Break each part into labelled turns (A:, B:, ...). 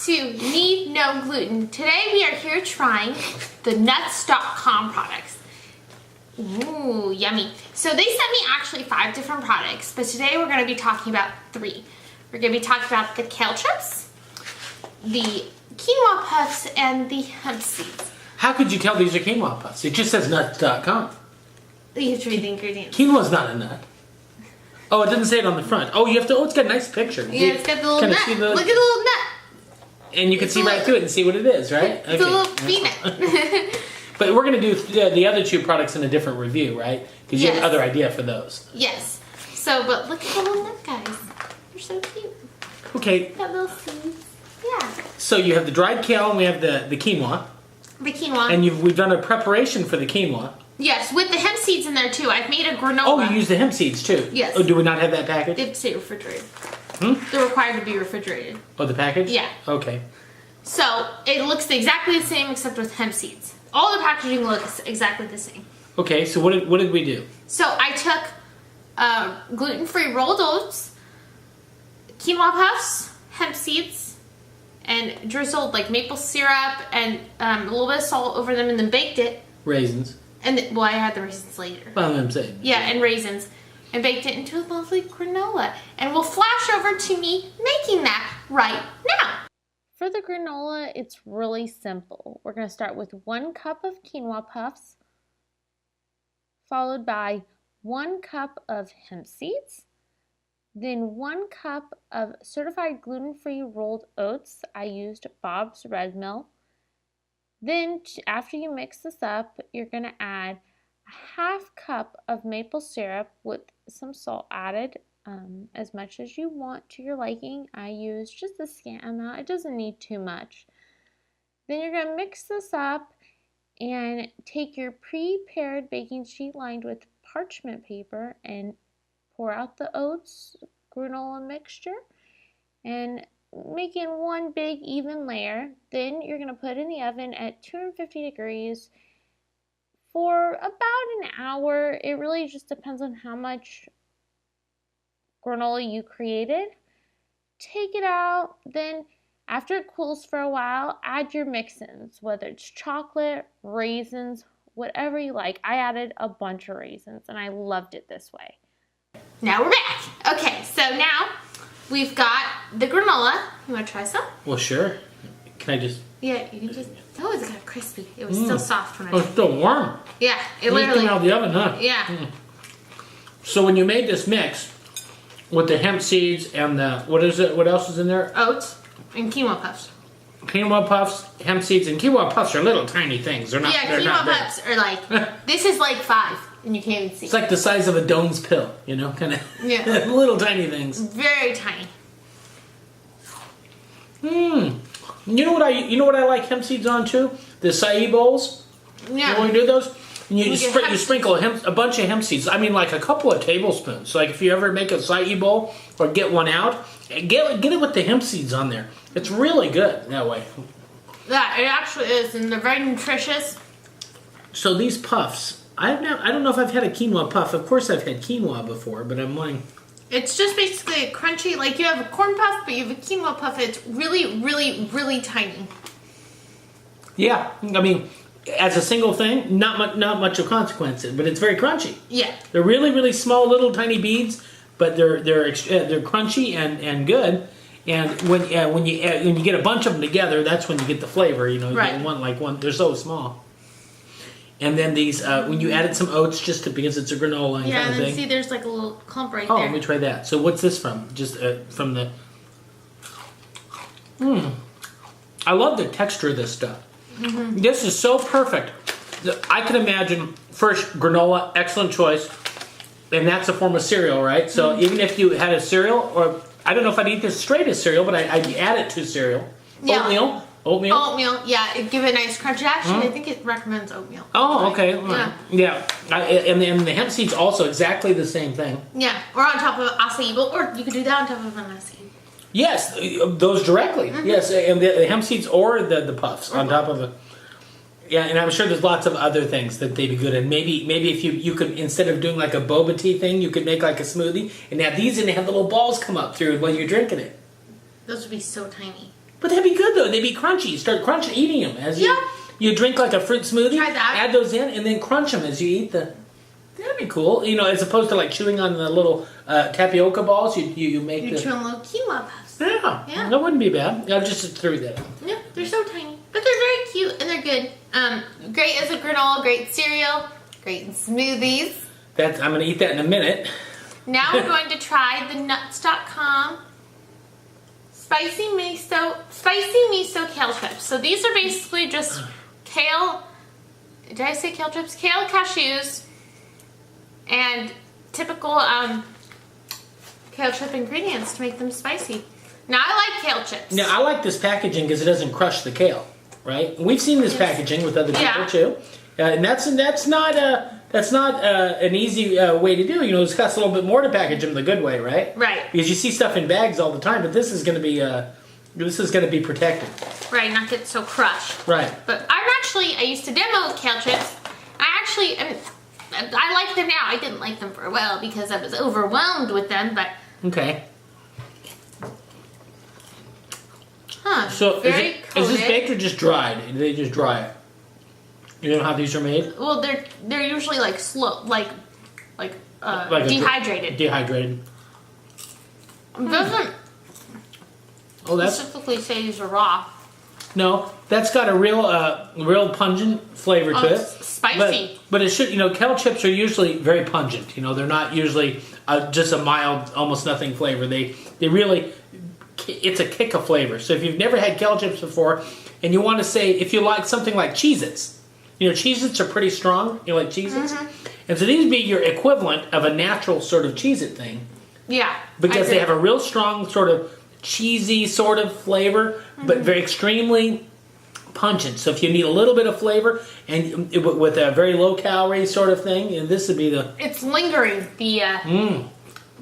A: to Knead No Gluten. Today we are here trying the nuts.com products. Ooh, yummy. So they sent me actually 5 different products, but today we're going to be talking about 3. We're going to be talking about the kale chips, the quinoa puffs, and the hemp seeds.
B: How could you tell these are quinoa puffs? It just says nuts.com.
A: You have to read the ingredients.
B: Quinoa's not a nut. Oh, it doesn't say it on the front. Oh, you have to. Oh, it's got a nice picture.
A: Yeah, it's got the little nut. Look at the little nut.
B: And you can see right through it and see what it is, right?
A: It's a little peanut.
B: But we're going to do the other 2 products in a different review, right? Because you have another idea for those.
A: Yes. So, but look at the little nut, guys. They're so cute.
B: Okay.
A: Got little seeds. Yeah.
B: So you have the dried kale and we have the quinoa.
A: The quinoa.
B: And we've done a preparation for the quinoa.
A: Yes, with the hemp seeds in there too. I've made a granola.
B: Oh, you use the hemp seeds too?
A: Yes.
B: Oh, do we not have that package?
A: They stay refrigerated.
B: Hmm?
A: They're required to be refrigerated.
B: Oh, the package?
A: Yeah.
B: Okay.
A: So, it looks exactly the same except with hemp seeds. All the packaging looks exactly the same.
B: Okay, so what did we do?
A: So, I took gluten-free rolled oats, quinoa puffs, hemp seeds, and drizzled like maple syrup and a little bit of salt over them and then baked it.
B: Raisins.
A: And well, I had the raisins later.
B: Well, I'm saying.
A: Yeah, and raisins. And baked it into a lovely granola. And we'll flash over to me making that right now. For the granola, it's really simple. We're going to start with 1 cup of quinoa puffs, followed by 1 cup of hemp seeds, then 1 cup of certified gluten-free rolled oats. I used Bob's Red Mill. Then, after you mix this up, you're going to add a 1/2 cup of maple syrup with some salt added, as much as you want to your liking. I use just a scant amount. It doesn't need too much. Then you're going to mix this up and take your prepared baking sheet lined with parchment paper and pour out the oats granola mixture and making one big even layer. Then you're going to put it in the oven at 250 degrees for about an hour. It really just depends on how much granola you created. Take it out. Then after it cools for a while, add your mix-ins, whether it's chocolate, raisins, whatever you like. I added a bunch of raisins and I loved it this way. Now we're back. Okay, so now we've got the granola. You want to try some?
B: Well, sure. Can I just...
A: Yeah, you can just... Oh, it's kind of crispy. It was still soft when I...
B: Oh, it's still warm.
A: Yeah, it
B: It's
A: literally...
B: coming out of the oven, huh?
A: Yeah.
B: So when you made this mix with the hemp seeds and the... What is it? What else is in there?
A: Oats and quinoa puffs.
B: Quinoa puffs, hemp seeds, and quinoa puffs are little tiny things. They're not...
A: Yeah,
B: they're
A: quinoa
B: not big.
A: puffs are like... This is like 5, and you can't even see.
B: It's like the size of a Doan's pill, you know? Kind of...
A: Yeah.
B: little tiny things.
A: Very tiny.
B: You know what I like hemp seeds on too? The acai bowls.
A: Yeah.
B: You know when you do those? And you
A: You
B: sprinkle a bunch of hemp seeds. I mean, like a couple of tablespoons. So like if you ever make a acai bowl or get one out, get it with the hemp seeds on there. It's really good that way.
A: Yeah, it actually is, and they're very nutritious.
B: So these puffs, I don't know if I've had a quinoa puff. Of course I've had quinoa before, but I'm wondering...
A: It's just basically a crunchy, like you have a corn puff, but you have a quinoa puff. It's really, really, really tiny.
B: Yeah, I mean, as a single thing, not much of consequence, but it's very crunchy.
A: Yeah.
B: They're really, really small, little tiny beads, but they're crunchy and good. And when you get a bunch of them together, that's when you get the flavor. You know, you
A: Right.
B: get one. They're so small. And then these, when you added some oats, because it's a granola
A: Yeah,
B: kind
A: and
B: of
A: then
B: thing.
A: see there's like a little clump right
B: Oh,
A: there.
B: let me try that. So what's this from? Just from the... I love the texture of this stuff. This is so perfect. I can imagine, first, granola, excellent choice. And that's a form of cereal, right? So even if you had a cereal, or I don't know if I'd eat this straight as cereal, but I'd add it to cereal.
A: Yeah.
B: Oatmeal.
A: Oatmeal, yeah, it give it a nice crunch. Actually, I think it recommends oatmeal.
B: Oh, okay.
A: Yeah.
B: And the hemp seeds also exactly the same thing.
A: Yeah, or on top of acai bowl, or you could do that on top of an acai.
B: Yes, those directly. Yes, and the hemp seeds or the puffs on top of it. Yeah, and I'm sure there's lots of other things that they'd be good at. Maybe if you could, instead of doing like a boba tea thing, you could make like a smoothie and have these and have the little balls come up through when you're drinking it.
A: Those would be so tiny.
B: But that'd be good though. They'd be crunchy. You start crunching, eating them as you drink like a fruit smoothie.
A: Try that.
B: Add those in and then crunch them as you eat the. That'd be cool. You know, as opposed to like chewing on the little tapioca balls, you make
A: You're chewing little quinoa puffs.
B: Yeah, that wouldn't be bad. I just threw that out.
A: Yeah, they're so tiny, but they're very cute and they're good. Great as a granola, great cereal, great in smoothies.
B: I'm gonna eat that in a minute.
A: Now we're going to try the nuts.com spicy miso kale chips. So these are basically just kale. Did I say kale chips? Kale cashews and typical kale chip ingredients to make them spicy. Now I like kale chips.
B: Now I like this packaging because it doesn't crush the kale, right? We've seen this packaging with other people too, and that's not an easy way to do. You know, it costs a little bit more to package them the good way, right?
A: Right.
B: Because you see stuff in bags all the time, but this is going to be protected.
A: Right, not get so crushed.
B: Right.
A: But I used to demo kale chips. I like them now. I didn't like them for a while because I was overwhelmed with them, but.
B: Okay.
A: Huh.
B: So is this baked or just dried? Do they just dry it? You know how these are made?
A: Well, they're usually like slow, like dehydrated.
B: Dehydrated.
A: It doesn't
B: that's
A: specifically say these are raw.
B: no. That's got a real pungent flavor to it.
A: It's spicy.
B: But it should. You know, kale chips are usually very pungent. You know, they're not usually just a mild, almost nothing flavor. They really. It's a kick of flavor. So if you've never had kale chips before, and you want to say, if you like something like Cheez-Its, you know, Cheez-Its are pretty strong. You like Cheez-Its? Mm-hmm. And so these would be your equivalent of a natural sort of Cheez-It thing.
A: Yeah.
B: Because they have a real strong sort of cheesy sort of flavor, but very extremely pungent. So if you need a little bit of flavor and with a very low calorie sort of thing, and this would be the...
A: It's lingering.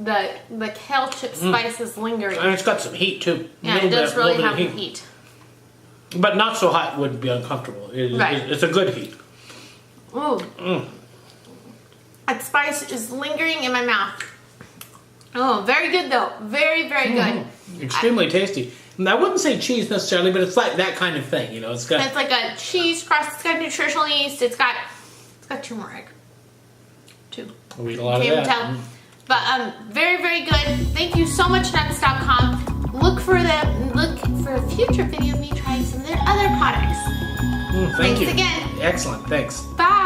A: The kale chip spice is lingering.
B: And it's got some heat too.
A: Yeah, it does really have heat.
B: But not so hot it would be uncomfortable. It's a good heat.
A: Ooh. That spice is lingering in my mouth. Oh, very good though. Very, very good.
B: Extremely tasty. And I wouldn't say cheese necessarily, but it's like that kind of thing. You know, it's
A: like a cheese crust. It's got nutritional yeast. It's got 2 more egg. 2.
B: We eat a lot of that.
A: Tell. But very, very good. Thank you so much, nuts.com. Look for a future video of me trying some of their other products.
B: Thanks
A: again.
B: Excellent. Thanks.
A: Bye.